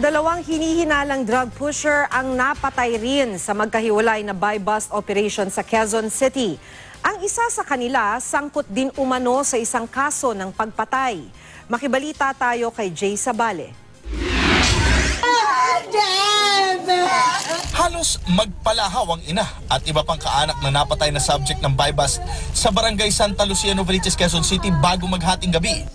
Dalawang hinihinalang drug pusher ang napatay rin sa magkahiwalay na buy-bust operation sa Quezon City. Ang isa sa kanila sangkot din umano sa isang kaso ng pagpatay. Makibalita tayo kay Jay Sabale. Halos magpalahaw ang ina at iba pang kaanak na napatay na subject ng buy-bust sa barangay Santa Lucia, Novaliches, Quezon City bago maghating gabi.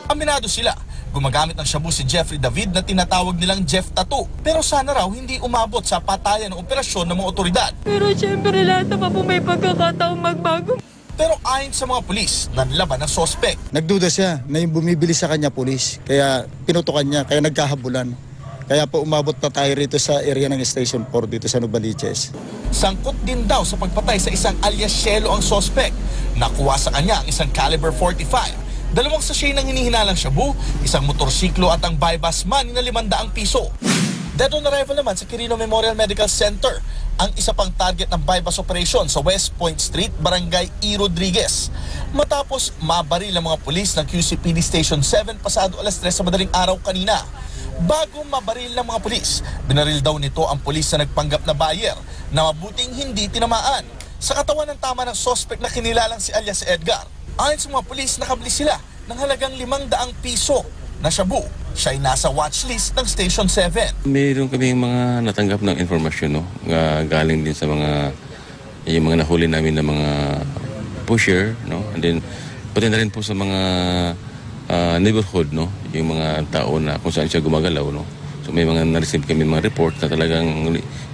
Aminado sila, gumagamit ng shabu si Jeffrey David na tinatawag nilang Jeff Tattoo. Pero sana raw hindi umabot sa patayan ng operasyon ng mga otoridad. Pero syempre lahat naman po may pagkakataong magbago. Pero ayon sa mga pulis, nanlaban ang sospek. Nagduda siya na yung bumibili sa kanya pulis, kaya pinutukan niya, kaya nagkahabulan. Kaya po umabot na tayo rito sa area ng Station 4 dito sa Novaliches. Sangkot din daw sa pagpatay sa isang alias Cielo ang sospek. Nakuha sa kanya ang isang caliber 45. 2 sachet ng hinihinalang shabu, isang motorsiklo at ang buy-bust money na 500 piso. Dead on arrival naman sa Quirino Memorial Medical Center ang isa pang target ng buy-bust operation sa West Point Street, Barangay E. Rodriguez. Matapos mabaril ng mga pulis ng QCPD Station 7 pasado alas 3 sa madaling araw kanina. Bago mabaril ng mga pulis, binaril daw nito ang pulis na nagpanggap na buyer na mabuting hindi tinamaan. Sa katawan ng tama ng sospek na kinilalang si alias Edgar. Ayon sa mga pulis, nakabili sila ng halagang 500 piso na shabu. Siya ay nasa watchlist ng Station 7. Mayroon kaming mga natanggap ng informasyon, no? Galing din sa yung mga nahuli namin na mga pusher, no? And then, pati na rin po sa mga neighborhood, no? Yung mga tao na kung saan siya gumagalaw, no? So may mga na-receive kami mga report na talagang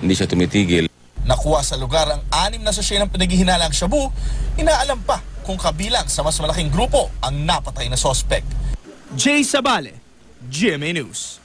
hindi siya tumitigil. Nakuha sa lugar ang 6 na sachet ng pinaghihinalang shabu, inaalam pa kung kabilang sa mas malaking grupo ang napatay na sospek. Jay Sabale, GMA News.